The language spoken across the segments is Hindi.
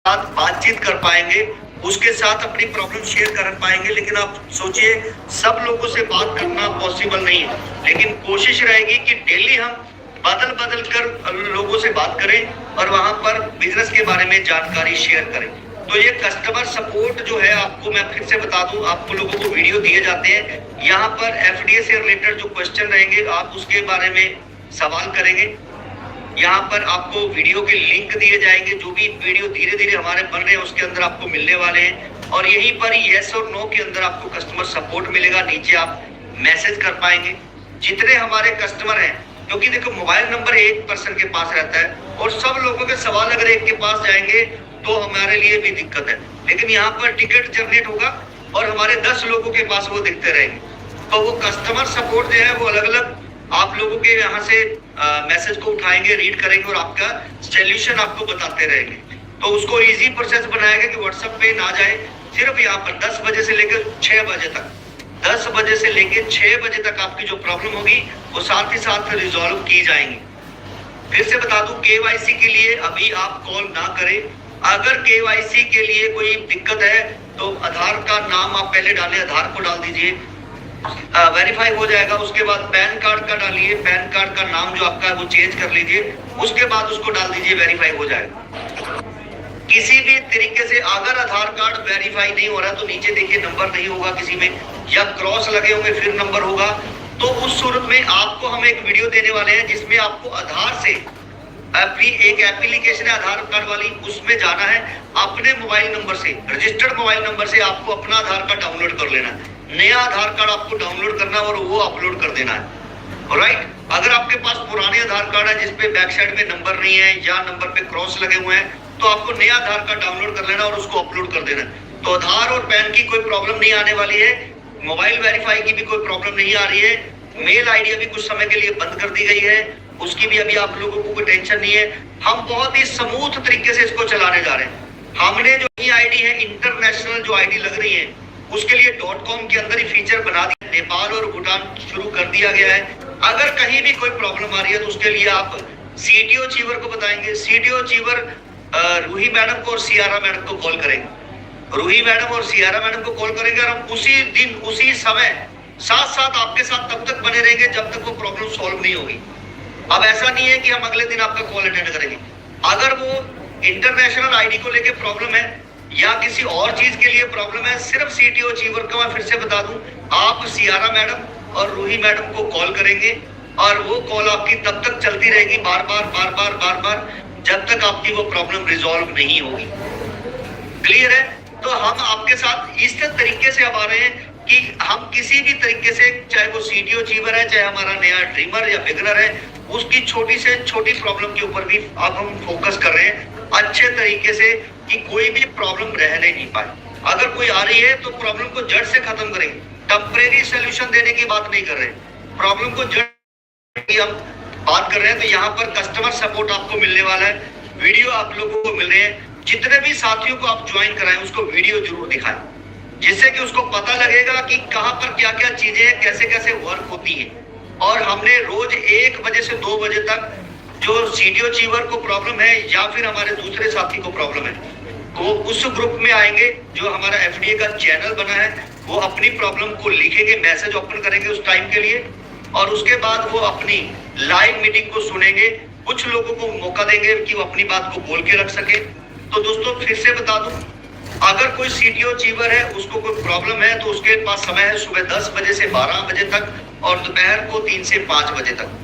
साथ बातचीत कर पाएंगे, उसके साथ अपनी प्रॉब्लम शेयर कर पाएंगे। लेकिन आप सोचिए, सब लोगों से बात करना पॉसिबल नहीं है, लेकिन कोशिश रहेगी कि डेली हम बदल बदल कर लोगों से बात करें और वहां पर बिजनेस के बारे में जानकारी शेयर करें। तो ये कस्टमर सपोर्ट जो है, आपको मैं फिर से बता दूं, आपको लोगों को वीडियो दिए जाते हैं। यहाँ पर एफडीए से रिलेटेड जो क्वेश्चन रहेंगे, आप उसके बारे में सवाल करेंगे। यहाँ पर आपको वीडियो के लिंक दिए जाएंगे, जो भी वीडियो धीरे धीरे हमारे बन रहे हैं उसके अंदर आपको मिलने वाले हैं। और यहीं पर यस और नो के अंदर आपको कस्टमर सपोर्ट मिलेगा, नीचे आप मैसेज कर पाएंगे। जितने हमारे कस्टमर हैं, क्योंकि देखो मोबाइल नंबर एक पर्सन के पास रहता है और सब लोगों के सवाल अगर एक के पास जाएंगे तो हमारे लिए भी दिक्कत है। लेकिन यहाँ पर टिकट जनरेट होगा और हमारे 10 लोगों के पास वो दिखते रहेंगे। तो वो कस्टमर सपोर्ट जो है वो अलग अलग आप लोगों के यहाँ से मैसेज को उठाएंगे, रीड करेंगे और आपका सोल्यूशन आपको बताते रहेंगे। तो उसको इजी प्रोसेस बनाएगा कि व्हाट्सएप पे ना जाए, सिर्फ यहाँ पर 10 बजे से लेकर 6 बजे तक, 10 बजे से लेकर 6 बजे तक आपकी जो प्रॉब्लम होगी वो साथ ही साथ रिजॉल्व की जाएंगी। फिर से बता दूं, केवाईसी के लिए अभी आप कॉल ना करें। अगर केवाईसी के लिए कोई दिक्कत है तो आधार का नाम आप पहले डालें, आधार को डाल दीजिए, वेरीफाई हो जाएगा। उसके बाद पैन कार्ड का डालिए, पैन कार्ड का नाम जो आपका है वो चेंज कर लीजिए, उसके बाद उसको डाल दीजिए, वेरीफाई हो जाएगा। किसी भी तरीके से अगर आधार कार्ड वेरीफाई नहीं हो रहा तो नीचे देखिए नंबर नहीं होगा किसी में, या क्रॉस लगे होंगे फिर नंबर होगा। तो उस सूरत में आपको हम एक वीडियो देने वाले हैं जिसमें आपको आधार से अपनी एक एप्लीकेशन है आधार कार्ड वाली, उसमें जाना है। अपने मोबाइल नंबर से, रजिस्टर्ड मोबाइल नंबर से आपको अपना आधार कार्ड डाउनलोड कर लेना है, नया आधार कार्ड आपको डाउनलोड करना और वो अपलोड कर देना है। राइट, अगर आपके पास पुराने आधार कार्ड है जिसपे बैक साइड में नंबर नहीं है या नंबर पे क्रॉस लगे हुए हैं, तो आपको नया आधार कार्ड डाउनलोड कर लेना और उसको अपलोड कर देना है। तो आधार और पैन की कोई प्रॉब्लम नहीं आने वाली है, मोबाइल वेरीफाई की भी कोई प्रॉब्लम नहीं आ रही है। मेल आईडी अभी कुछ समय के लिए बंद कर दी गई है, उसकी भी अभी आप लोगों को कोई टेंशन नहीं है। हम बहुत ही स्मूथ तरीके से इसको चलाने जा रहे हैं। हमने जो नई आईडी है, इंटरनेशनल जो आईडी लग रही है, उसके लिए .com के अंदर ही फीचर बना दिया, नेपाल और भूटान शुरू कर दिया गया है। अगर कहीं भी कोई प्रॉब्लम आ रही है तो उसके लिए आप सीटीओ चीवर को बताएंगे, सीटीओ चीवर रूही मैडम को और सियारा मैडम को कॉल करेंगे। रूही मैडम और सियारा मैडम को कॉल करेंगे और हम उसी दिन उसी समय साथ साथ आपके साथ तब तक बने रहेंगे जब तक वो प्रॉब्लम सॉल्व नहीं होगी। अब ऐसा नहीं है कि हम अगले दिन आपका कॉल अटेंड करेंगे। अगर वो इंटरनेशनल आईडी को लेके प्रॉब्लम है या किसी और चीज के लिए प्रॉब्लम है, सिर्फ सीटीओ चीवर का मैं फिर से बता दूं, आप सियारा मैडम और रूही मैडम को कॉल करेंगे और वो कॉल आपकी तब तक चलती रहेगी, बार बार जब तक आपकी वो प्रॉब्लम रिजॉल्व नहीं होगी। क्लियर है? तो हम आपके साथ इस तरीके से अब आ रहे हैं कि हम किसी भी तरीके से, चाहे वो सीटीओ चीवर है, चाहे हमारा नया ड्रीमर या बिगनर है, उसकी छोटी से छोटी प्रॉब्लम के ऊपर भी अब हम फोकस कर रहे हैं अच्छे तरीके से कि कोई भी प्रॉब्लम रहने नहीं पाए। अगर कोई आ रही है तो प्रॉब्लम को जड़ से खत्म करेंगे, टेम्परेरी सोल्यूशन देने की बात नहीं कर रहे, प्रॉब्लम को जड़ की हम बात कर रहे हैं। तो यहाँ पर कस्टमर सपोर्ट आपको मिलने वाला है, वीडियो आप लोगों को मिल रहे हैं। जितने भी साथियों को आप ज्वाइन कराएं उसको वीडियो जरूर दिखाएं, जिससे कि उसको पता लगेगा कि कहां पर क्या क्या चीजें हैं, कैसे कैसे वर्क होती है। और हमने रोज 1 बजे से 2 बजे तक जो सीटीओ चीवर को प्रॉब्लम है या फिर हमारे दूसरे साथी को प्रॉब्लम है, तो उस ग्रुप में आएंगे। जो हमारा एफडीए का चैनल बना है, वो अपनी प्रॉब्लम को लिखेंगे, मैसेज ओपन करेंगे उस टाइम के लिए, और उसके बाद वो अपनी लाइव मीटिंग को सुनेंगे। कुछ लोगों को मौका देंगे कि वो अपनी बात को बोल के रख सके। तो दोस्तों फिर से बता दूं, अगर कोई सीटीओ चीवर है, उसको कोई प्रॉब्लम है, तो उसके पास समय है सुबह 10 बजे से 12 बजे तक और दोपहर को 3 से 5 बजे तक।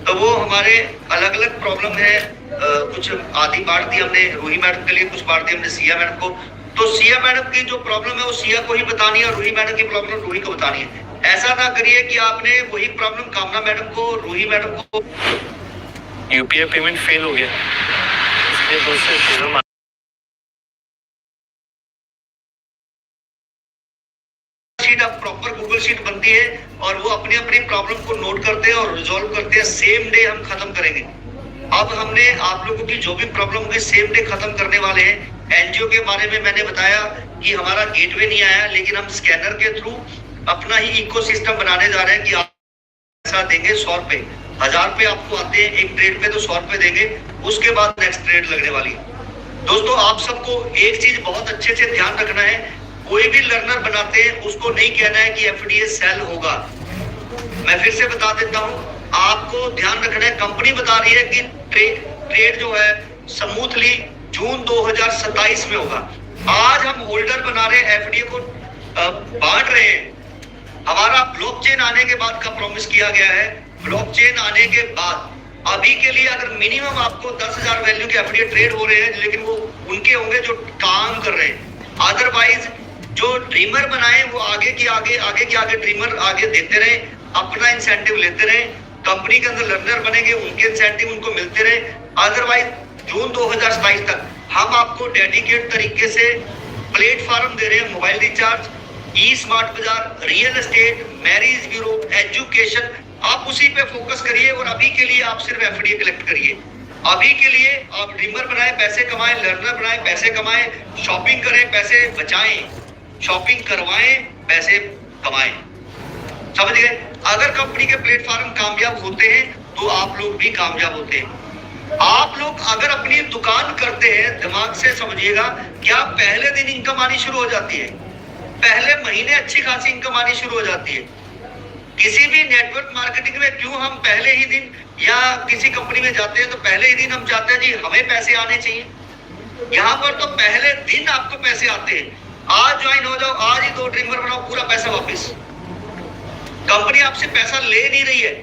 तो वो हमारे अलग अलग प्रॉब्लम है, कुछ आधी बांट दी हमने रूही मैडम के लिए, कुछ बांट दी हमने सिया मैडम को। तो सिया मैडम की जो प्रॉब्लम है वो सिया को ही बतानी है और रूही मैडम की प्रॉब्लम रूही को बतानी है। ऐसा ना करिए कि आपने वही प्रॉब्लम कामना मैडम को, रूही मैडम को। यूपीआई पेमेंट फेल हो गया, इसलिए दूसरे शीट अब प्रॉपर गूगल शीट बनती है और वो अपनी अपनी प्रॉब्लम को नोट करते हैं और रिजॉल्व करते हैं। सेम डे हम खत्म करेंगे। अब हमने आप लोगों की जो भी प्रॉब्लम होगी सेम डे खत्म करने वाले हैं। एनजीओ के बारे में मैंने बताया कि हमारा गेटवे नहीं आया, लेकिन हम स्कैनर के थ्रू अपना ही इकोसिस्टम बनाने जा रहे हैं कि आप पैसा देंगे 100 रुपए, 1000 रुपए आपको आते हैं एक ट्रेड पे, तो 100 रुपए देंगे, उसके बाद नेक्स्ट ट्रेड लगने वाली है। दोस्तों आप सबको एक चीज बहुत अच्छे से ध्यान रखना है, कोई भी लर्नर बनाते हैं उसको नहीं कहना है कि एफडीए सेल होगा। मैं फिर से बता देता हूं, आपको ध्यान रखना है, कंपनी बता रही है कि ट्रेड जो है स्मूथली जून 2027 में होगा। आज हम होल्डर बना रहे हैं, एफडीए को बांट रहे हैं। हमारा ब्लॉकचेन आने के बाद का प्रॉमिस किया गया है। ब्लॉकचेन आने के बाद अभी के लिए अगर मिनिमम आपको 10,000 वैल्यू के एफडीए ट्रेड हो रहे हैं, लेकिन वो उनके होंगे जो काम कर रहे हैं। अदरवाइज जो ड्रीमर बनाए वो आगे की आगे ड्रीमर आगे देते रहे, अपना इंसेंटिव लेते रहे। कंपनी के अंदर लर्नर बनेंगे, उनके इंसेंटिव उनको मिलते रहे। अदरवाइज जून 2027 तक हम आपको डेडिकेट तरीके से प्लेटफॉर्म दे रहे हैं, मोबाइल रिचार्ज, ई स्मार्ट बाजार, real estate, marriage bureau, education, आप उसी पे फोकस करिए। और अभी के लिए आप सिर्फ एफडीए कलेक्ट करिए। अभी के लिए आप ड्रीमर बनाएं, पैसे कमाएं, लर्नर बनाएं, पैसे कमाएं, शॉपिंग करें, पैसे बचाएं, शॉपिंग करवाएं, पैसे कमाएं। समझ गए? अगर कंपनी के प्लेटफॉर्म कामयाब होते हैं तो आप लोग भी कामयाब होते हैं। आप लोग अगर अपनी दुकान करते हैं, दिमाग से समझिएगा, क्या पहले दिन इनकम आनी शुरू हो जाती है? पहले महीने अच्छी खासी इनकम आनी शुरू हो जाती है। किसी भी नेटवर्क मार्केटिंग में क्यों हम पहले ही दिन या किसी कंपनी में जाते हैं तो पहले ही दिन हम चाहते हैं जी हमें पैसे आने चाहिए। यहाँ पर तो पहले दिन आपको पैसे आते हैं। आज ज्वाइन हो जाओ, आज ही 2 ड्रीमर बनाओ, पूरा पैसा वापस। कंपनी आपसे पैसा ले नहीं रही है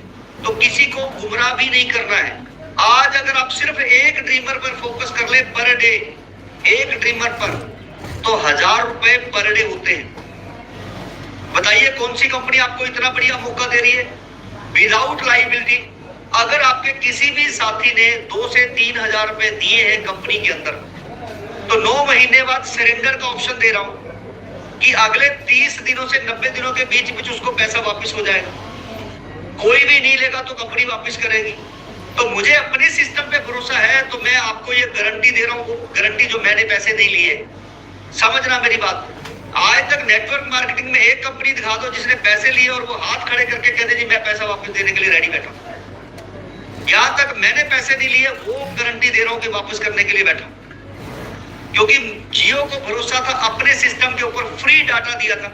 तो किसी को गुमराह भी नहीं करना है। आज अगर आप सिर्फ एक ड्रीमर पर फोकस कर ले पर डे, एक ड्रीमर पर, तो 1,000 रुपए पर डे होते हैं। बताइए कौन सी कंपनी आपको इतना बढ़िया मौका दे रही है विदाउट लाइबिलिटी। अगर आपके किसी भी साथी ने 2 से 3,000 रुपए दिए हैं कंपनी के अंदर, तो 9 महीने बाद सरेंडर का ऑप्शन दे रहा हूं कि अगले 30 दिनों से 90 दिनों के बीच में उसको पैसा वापस हो जाएगा। कोई भी नहीं लेगा तो कंपनी वापस करेगी। तो मुझे अपने सिस्टम पे भरोसा है, तो मैं आपको ये गारंटी दे रहा हूं, वो गारंटी जो मैंने पैसे नहीं लिए। समझना मेरी बात। आज तक नेटवर्क मार्केटिंग में एक कंपनी दिखा दो जिसने पैसे लिए और वो हाथ खड़े करके कहते जी मैं पैसा वापस देने के लिए रेडी बैठा हूं। यहां तक मैंने पैसे नहीं लिए, वो गारंटी दे रहा हूं कि वापस करने के लिए बैठा हूं। क्योंकि जियो को भरोसा था, अपने सिस्टम के ऊपर फ्री डाटा दिया था।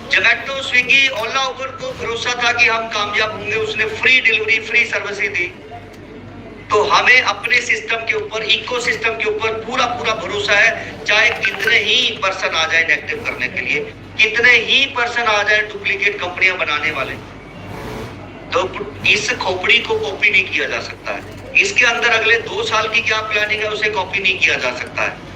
जोमैटो, स्विगी, ओला, उबर को भरोसा था कि हम कामयाब होंगे, उसने फ्री डिलीवरी, फ्री सर्विस दी। तो हमें अपने सिस्टम के ऊपर, इकोसिस्टम के ऊपर पूरा भरोसा है। चाहे कितने ही पर्सन आ जाए नेगेटिव करने के लिए, कितने ही पर्सन आ जाए डुप्लीकेट कंपनियां बनाने वाले, तो इस खोपड़ी को कॉपी नहीं किया जा सकता है। इसके अंदर अगले 2 साल की क्या प्लानिंग है उसे कॉपी नहीं किया जा सकता है।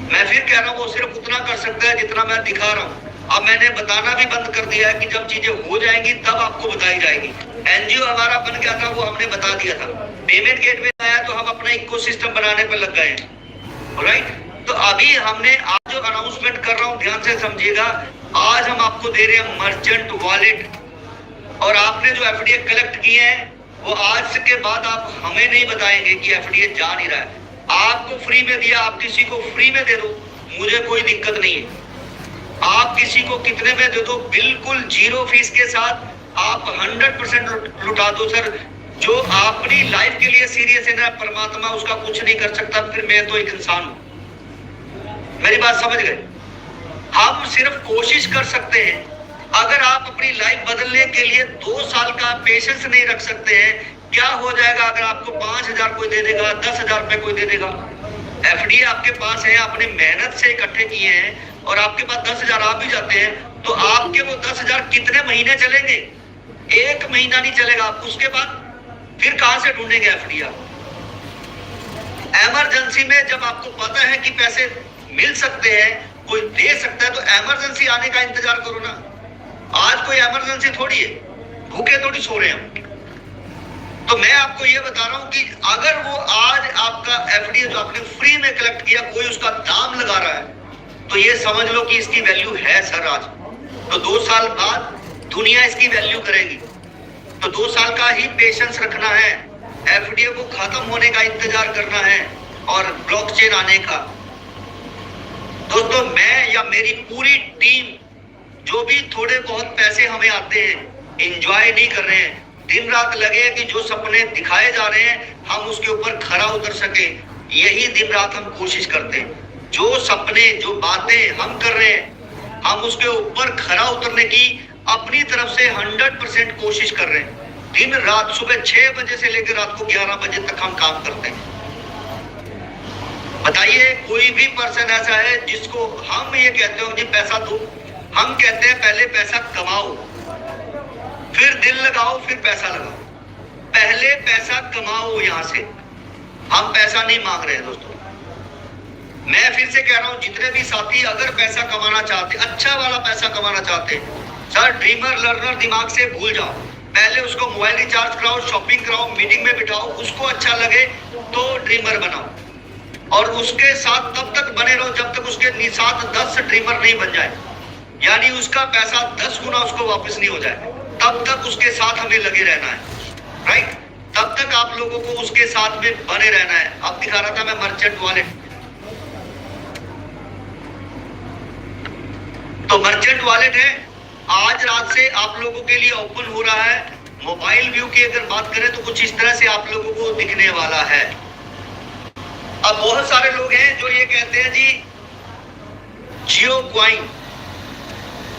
मैं फिर कह रहा हूँ, वो सिर्फ उतना कर सकता है जितना मैं दिखा रहा हूँ। अब मैंने बताना भी बंद कर दिया है कि जब चीजें हो जाएंगी तब आपको बताई जाएगी। एनजीओ हमारा बन गया था, वो हमने बता दिया था। पेमेंट गेटवे आया तो हम अपना इकोसिस्टम बनाने पर लग गए, राइट। तो अभी हमने आज जो अनाउंसमेंट कर रहा हूँ, ध्यान से समझिएगा, आज हम आपको दे रहे हैं मर्चेंट वॉलेट। और आपने जो एफडीए कलेक्ट किए हैं वो आज के बाद आप हमें नहीं बताएंगे कि एफडीए जा नहीं रहा है। आपको फ्री में दिया, आप किसी को फ्री में दे दो, मुझे कोई दिक्कत नहीं है। आप किसी को कितने में दे दो, बिल्कुल 0 फीस के साथ आप 100% लुटा दो सर। जो अपनी लाइफ के लिए सीरियस है ना, परमात्मा उसका कुछ नहीं कर सकता, फिर मैं तो एक इंसान हूं। मेरी बात समझ गए? हम सिर्फ कोशिश कर सकते हैं। अगर आप अपनी लाइफ बदलने के लिए 2 साल का पेशेंस नहीं रख सकते हैं, क्या हो जाएगा अगर आपको 5,000 कोई दे देगा, 10,000 रुपए कोई दे देगा। एफडी आपके पास है, आपने मेहनत से इकट्ठे किए हैं और आपके पास 10,000 आ भी जाते हैं, तो आपके वो 10,000 कितने महीने चलेंगे? 1 महीना नहीं चलेगा। उसके बाद फिर कहां से ढूंढेंगे एफडी आप? इमरजेंसी में जब आपको पता है कि पैसे मिल सकते हैं, कोई दे सकता है, तो इमरजेंसी आने का इंतजार करो ना। आज कोई इमरजेंसी थोड़ी है, भूखे थोड़ी सो रहे हैं। तो मैं आपको ये बता रहा हूं कि अगर वो आज आपका एफडी जो आपने फ्री में कलेक्ट किया, कोई उसका दाम लगा रहा है, तो ये समझ लो कि इसकी वैल्यू है सर आज। तो 2 साल बाद दुनिया इसकी वैल्यू करेगी। तो 2 साल का ही पेशेंस रखना है, एफडीए को खत्म होने का इंतजार करना है और ब्लॉकचेन आने का। दोस्तों, मैं या मेरी पूरी टीम, जो भी थोड़े बहुत पैसे हमें आते हैं, एंजॉय नहीं कर रहे हैं। दिन रात लगे कि जो सपने दिखाए जा रहे हैं हम उसके ऊपर खरा उतर सके। यही दिन रात हम कोशिश करते हैं। जो सपने, जो बातें हम कर रहे हैं, हम उसके ऊपर खरा उतरने की अपनी तरफ से 100% कोशिश कर रहे हैं। दिन रात सुबह 6 बजे से लेकर रात को 11 बजे तक हम काम करते हैं। बताइए कोई भी पर्सन ऐसा है जिसको हम ये कहते हो जी पैसा दो? हम कहते हैं पहले पैसा कमाओ, फिर दिल लगाओ, फिर पैसा लगाओ। पहले पैसा कमाओ। यहां से हम पैसा नहीं मांग रहे हैं दोस्तों। मैं फिर से कह रहा हूं, जितने भी साथी अगर पैसा कमाना चाहते, अच्छा वाला पैसा कमाना चाहते, सर ड्रीमर लर्नर दिमाग से भूल जाओ। पहले उसको मोबाइल रिचार्ज कराओ, शॉपिंग कराओ, मीटिंग में बिठाओ, उसको अच्छा लगे तो ड्रीमर बनाओ और उसके साथ तब तक बने रहो जब तक उसके साथ 10 ड्रीमर नहीं बन जाए, यानी उसका पैसा 10 गुना उसको वापस नहीं हो जाए। तब तक उसके साथ हमें लगे रहना है, राइट? तब तक आप लोगों को उसके साथ में बने रहना है। अब दिखा रहा था मैं मर्चेंट वॉलेट, तो मर्चेंट वॉलेट है, आज रात से आप लोगों के लिए ओपन हो रहा है। मोबाइल व्यू की अगर बात करें तो कुछ इस तरह से आप लोगों को दिखने वाला है। अब बहुत सारे लोग हैं जो ये कहते हैं जी जियो कॉइन,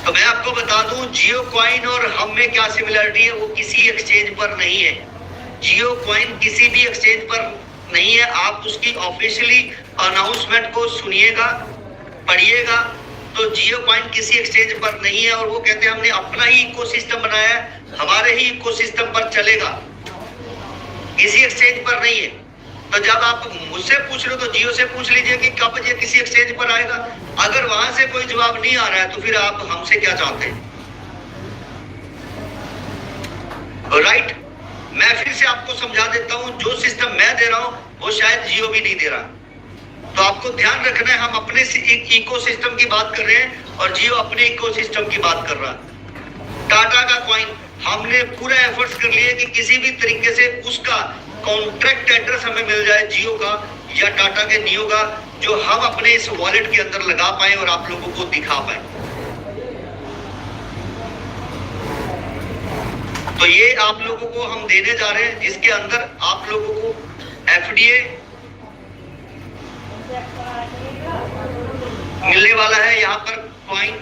तो मैं आपको बता दूं जियो कॉइन और हम में क्या सिमिलरिटी है, वो किसी एक्सचेंज पर नहीं है। जियो कॉइन किसी भी एक्सचेंज पर नहीं है। आप उसकी ऑफिशियली अनाउंसमेंट को सुनिएगा, पढ़िएगा, तो जियो कॉइन किसी एक्सचेंज पर नहीं है। और वो कहते हैं हमने अपना ही इकोसिस्टम बनाया है, हमारे ही इकोसिस्टम पर चलेगा, किसी एक्सचेंज पर नहीं है। तो जब आप मुझसे पूछ रहे हो तो जियो से पूछ लीजिए कि कब ये किसी एक्सचेंज पर आएगा। अगर वहां से कोई जवाब नहीं आ रहा है तो फिर आप हमसे क्या चाहते हैं, राइट? मैं फिर से आपको समझा देता हूं, जो सिस्टम मैं दे रहा हूं वो शायद जियो भी नहीं दे रहा। तो आपको ध्यान रखना है, हम अपने इकोसिस्टम की बात कर रहे हैं और जियो अपने इकोसिस्टम की बात कर रहा है। टाटा का कॉइन हमने पूरा एफर्ट्स कर लिए कि किसी भी तरीके से उसका कॉन्ट्रैक्ट एड्रेस हमें मिल जाए, जियो का या टाटा के नियो का, जो हम अपने इस वॉलेट के अंदर लगा पाए और आप लोगों को दिखा पाए। तो ये आप लोगों को हम देने जा रहे हैं, जिसके अंदर आप लोगों को एफडीए मिलने वाला है। यहाँ पर कॉइन,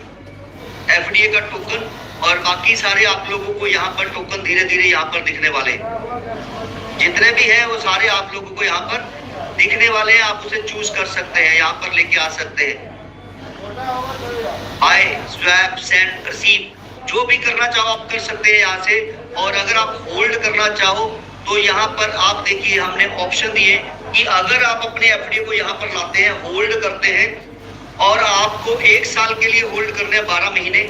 एफडीए का टोकन और बाकी सारे आप लोगों को यहाँ पर टोकन धीरे धीरे यहाँ पर दिखने वाले, जितने भी हैं वो सारे आप लोगों को यहाँ पर दिखने वाले हैं। आप उसे चूज कर सकते हैं, यहाँ पर लेके आ सकते हैं। बाय, स्वैप, सेंड, रिसीव, जो भी करना चाहो आप कर सकते हैं यहाँ से। और अगर आप होल्ड करना चाहो तो यहाँ पर आप देखिए हमने ऑप्शन दिए कि अगर आप अपने एफडी को यहाँ पर लाते हैं, होल्ड करते हैं और आपको 1 साल के लिए होल्ड करने हैं 12 महीने,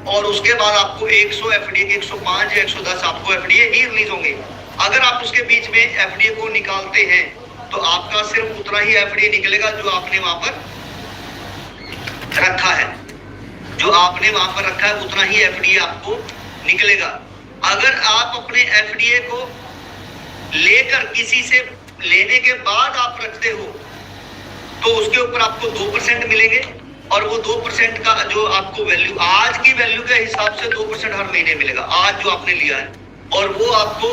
और उसके बाद आपको 100 एफडी के 105 या 110 आपको एफडी ही रिलीज होंगे। अगर आप उसके बीच में एफडी को निकालते हैं तो आपका सिर्फ उतना ही एफडी निकलेगा जो आपने वहां पर रखा है, जो आपने वहां पर रखा है उतना ही एफडी आपको निकलेगा। अगर आप अपने एफडीए को लेकर किसी से लेने के बाद आप रखते हो तो उसके ऊपर आपको 2% मिलेंगे, और वो 2% का जो आपको वैल्यू, आज की वैल्यू के हिसाब से 2% हर महीने मिलेगा, आज जो आपने लिया है, और वो आपको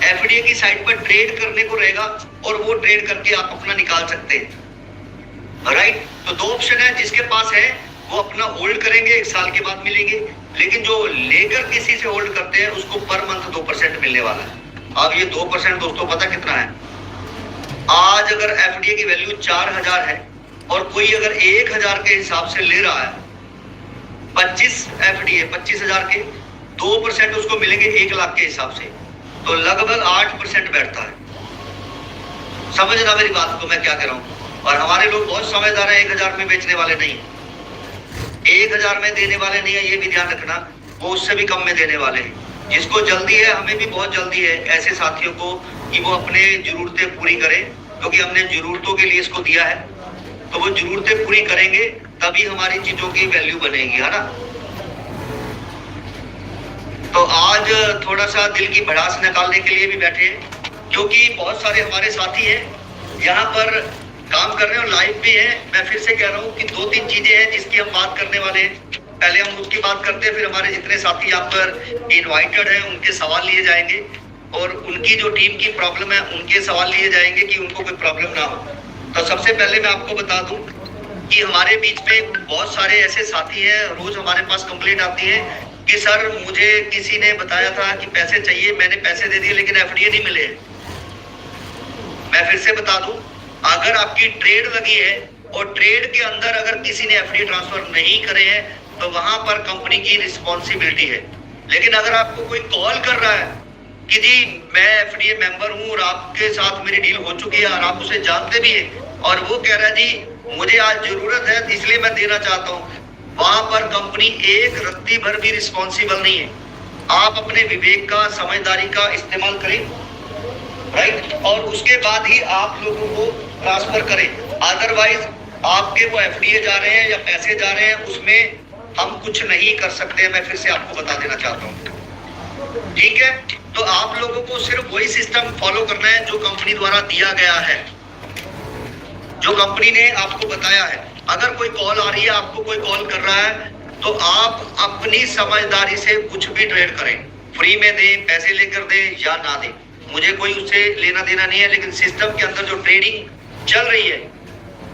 एफडीए की साइट पर ट्रेड करने को रहेगा और वो ट्रेड करके आप अपना निकाल सकते हैं, राइट? तो 2 ऑप्शन है, जिसके पास है वो अपना होल्ड करेंगे, 1 साल के बाद मिलेंगे, लेकिन जो लेकर किसी से होल्ड करते हैं उसको पर मंथ 2% मिलने वाला है। अब ये 2% दोस्तों पता कितना है? आज अगर एफडीए की वैल्यू 4000 है और कोई अगर 1000 के हिसाब से ले रहा है, 25 एफडीए 25000 के, 2% उसको मिलेंगे 1 लाख के हिसाब से, तो लगभग 8% बैठता है। समझना मेरी बात को मैं क्या कह रहा हूँ। और हमारे लोग बहुत समझदार है, 1000 में बेचने वाले नहीं, 1000 में देने वाले नहीं है, ये भी ध्यान रखना। वो उससे भी कम में देने वाले हैं। जिसको जल्दी है, हमें भी बहुत जल्दी है ऐसे साथियों को कि वो अपने जरूरतें पूरी करें, क्योंकि हमने जरूरतों के लिए इसको दिया है, तो वो जरूरतें पूरी करेंगे तभी हमारी चीजों की वैल्यू बनेगी, है ना? तो आज थोड़ा सा दिल की भड़ास निकालने के लिए भी बैठे हैं, क्योंकि बहुत सारे हमारे साथी हैं यहाँ पर काम कर रहे हैं और लाइव भी है। मैं फिर से कह रहा हूँ कि 2-3 चीजें हैं जिसकी हम बात करने वाले हैं। पहले हम उसकी बात करते हैं, फिर हमारे जितने साथी यहाँ पर इनवाइटेड हैं उनके सवाल लिए जाएंगे, और उनकी जो टीम की प्रॉब्लम है उनके सवाल लिए जाएंगे कि उनको कोई प्रॉब्लम ना हो। तो सबसे पहले मैं आपको बता दूं कि हमारे बीच में बहुत सारे ऐसे साथी हैं, रोज हमारे पास कंप्लेंट आती है कि सर मुझे किसी ने बताया था कि पैसे चाहिए, मैंने पैसे दे दिए लेकिन एफडीए नहीं मिले। मैं फिर से बता दूं, अगर आपकी ट्रेड लगी है और ट्रेड के अंदर अगर किसी ने एफडीए ट्रांसफर नहीं करे हैं तो वहां पर कंपनी की रिस्पॉन्सिबिलिटी है। लेकिन अगर आपको कोई कॉल कर रहा है कि जी मैं एफडीए मेंबर हूं और आपके साथ मेरी डील हो चुकी है और आप उसे जानते भी है और वो कह रहा है जी मुझे आज जरूरत है इसलिए मैं देना चाहता हूं, वहां पर कंपनी एक रत्ती भर भी रिस्पॉन्सिबल नहीं है। आप अपने विवेक का, समझदारी का इस्तेमाल करें, राइट, और उसके बाद ही आप लोगों को ट्रांसफर करें। अदरवाइज आपके वो एफडीए जा रहे हैं या पैसे जा रहे हैं उसमें हम कुछ नहीं कर सकते। मैं फिर से आपको बता देना चाहता हूं, ठीक है। तो आप लोगों को सिर्फ वही सिस्टम फॉलो करना है जो कंपनी द्वारा दिया गया है, जो कंपनी ने आपको बताया है। अगर कोई कॉल आ रही है, आपको कोई कॉल कर रहा है तो आप अपनी समझदारी से कुछ भी ट्रेड करें, फ्री में दें, पैसे लेकर दें या ना दें, मुझे कोई उससे लेना देना नहीं है। लेकिन सिस्टम के अंदर जो ट्रेडिंग चल रही है,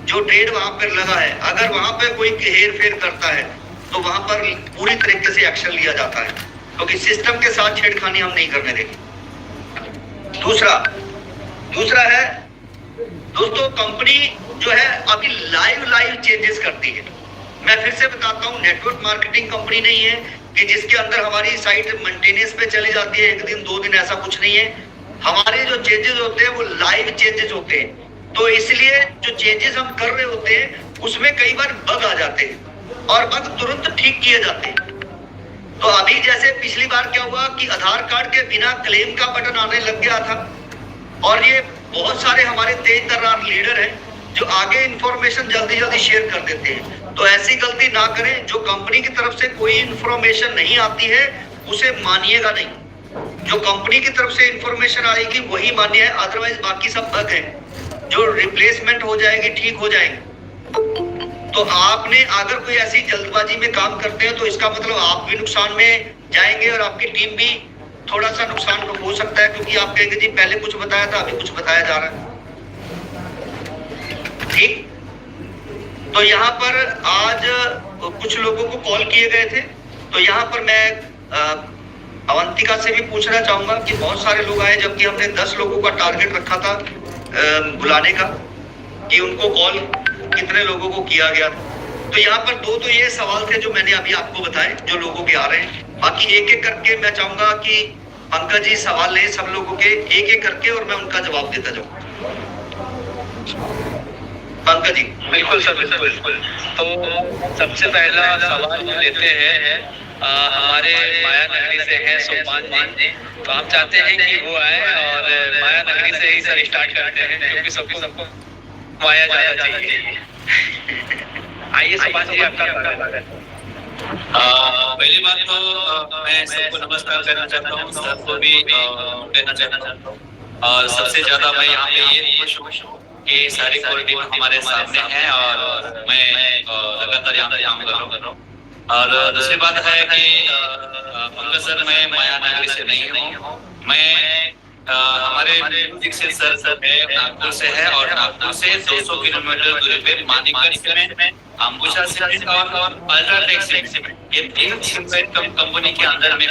जो ट्रेड वहां पर लगा है, अगर वहां पर कोई हेर फेर करता है तो वहां पर पूरी तरीके से एक्शन लिया जाता है, क्योंकि सिस्टम के साथ छेड़खानी हम नहीं करने देंगे। दूसरा है दोस्तों, कंपनी जो है अभी लाइव चेंजेस करती है। मैं फिर से बताता हूं, नेटवर्क मार्केटिंग कंपनी नहीं है कि जिसके अंदर हमारी साइट मेंटेनेंस पे चली जाती है 1 दिन 2 दिन, ऐसा कुछ नहीं है। हमारे जो चेंजेस होते हैं वो लाइव चेंजेस होते हैं। तो इसलिए जो चेंजेस हम कर रहे होते हैं उसमें कई बार बग आ जाते हैं और बग तुरंत ठीक किए जाते हैं। तो अभी जैसे पिछली बार क्या हुआ कि आधार कार्ड के बिना क्लेम का बटन आने लग गया था और ये बहुत सारे हमारे तेज तर्रार लीडर हैं जो आगे इंफॉर्मेशन जल्दी शेयर कर देते हैं। तो ऐसी गलती ना करें। जो कंपनी की तरफ से कोई इंफॉर्मेशन नहीं आती है उसे मानिएगा नहीं। जो कंपनी की तरफ से इंफॉर्मेशन आएगी वही मान्य है, अदरवाइज बाकी सब बग है जो रिप्लेसमेंट हो जाएगी, ठीक हो जाएंगे। तो आपने अगर कोई ऐसी जल्दबाजी में काम करते हैं तो इसका मतलब आप भी नुकसान में जाएंगे और आपकी टीम भी थोड़ा सा नुकसान हो सकता है, क्योंकि आप कहेंगे जी पहले कुछ बताया था अभी कुछ बताया जा रहा है, ठीक। तो यहाँ पर आज कुछ लोगों को कॉल किए गए थे, तो यहाँ पर मैं अवंतिका से भी पूछना चाहूंगा कि बहुत सारे लोग आए जबकि हमने 10 लोगों का टारगेट रखा था बुलाने का, कि उनको कॉल कितने लोगों को किया गया। तो यहाँ पर 2 तो ये सवाल थे जो मैंने अभी आपको बताए जो लोगों के आ रहे हैं। बाकी एक एक करके मैं चाहूंगा कि पंकज जी सवाल लें सब लोगों के एक एक करके और मैं उनका जवाब देता जाऊँ। पंकज जी। बिल्कुल सर, बिल्कुल। तो सबसे पहला सवाल लेते हैं हमारे माया नगरी से है सोपान जी। तो हम चाहते हैं कि वो आए और माया नगरी से ही सर स्टार्ट करते हैं क्योंकि सबको माया जाना चाहिए। आइए सोपान जी, आपका स्वागत है। पहली बात तो मैं सबको नमस्कार करना चाहता हूँ, सबको भी कहना चाहता हूँ। और सबसे ज्यादा मैं यहाँ पे ये खुश हूँ कि सारी क्वालिटी हमारे सामने है और मैं लगातार यहाँ पे काम कर रहा हूँ। और दूसरी बात है कि पंकज सर, मैं माया नगरी से नहीं हूँ, मैं हमारे म्यूजिक से सर है नागपुर से है और नागपुर से 200 किलोमीटर दूरी पे मानिकगंज में अंबुजा सीमेंट और अल्ट्राटेक सीमेंट, ये 3 सीमेंट कंपनी के अंदर में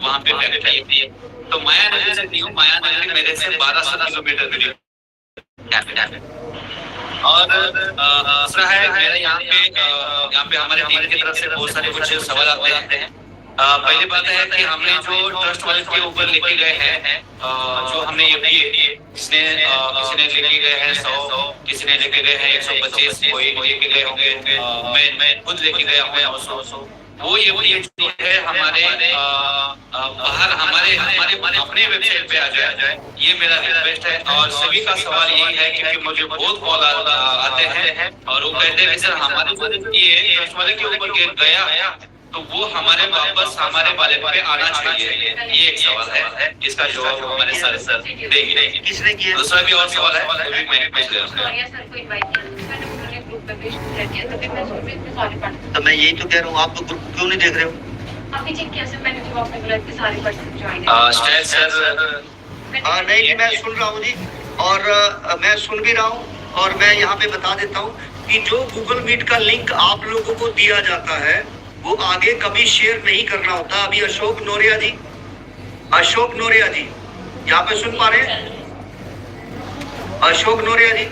वहाँ पे फैक्ट्री है। तो माया नगरी से नहीं हूँ, माया नगरी मेरे से 1200 किलोमीटर दूरी। और दूसरा है मेरा यहाँ पे हमारे टीम की तरफ से बहुत सारे कुछ सवाल आते हैं। पहली बात है कि हमने जो ट्रस्ट वाले के ऊपर लेके गए हैं, जो हमने ये किसी ने लेके गए हैं 100, किसी ने लेके गए हैं 125, कोई लेके गए होंगे, मैं खुद लेके गया हूँ 900। वो ये जो है हमारे बाहर हमारे अपने वेबसाइट पे आ जाए, ये मेरा रिक्वेस्ट है। और सभी का सवाल यही है क्योंकि मुझे बहुत कॉल आते हैं और वो कहते हैं कि सर हमारे ये ट्रस्ट वाले के ऊपर गया तो वो हमारे वापस हमारे वाले पे आना चाहिए। ये एक सवाल है, इसका जवाब हमारे सर देंगे। किसने किया? दूसरा भी और सवाल है, वो भी मैं पूछ ले रहा हूँ। तो मैं यही तो कह रहा हूँ, आप तो ग्रुप क्यों नहीं देख रहे हो? शायद सर हाँ नहीं, मैं सुन रहा हूँ जी, और मैं सुन भी रहा हूँ, और मैं यहाँ पे बता देता हूँ कि जो गूगल मीट का लिंक आप लोगों को दिया जाता है वो आगे कभी शेयर नहीं करना होता। अभी अशोक नोरिया जी, यहाँ पे सुन पा रहे हैं? अशोक नोरिया जी,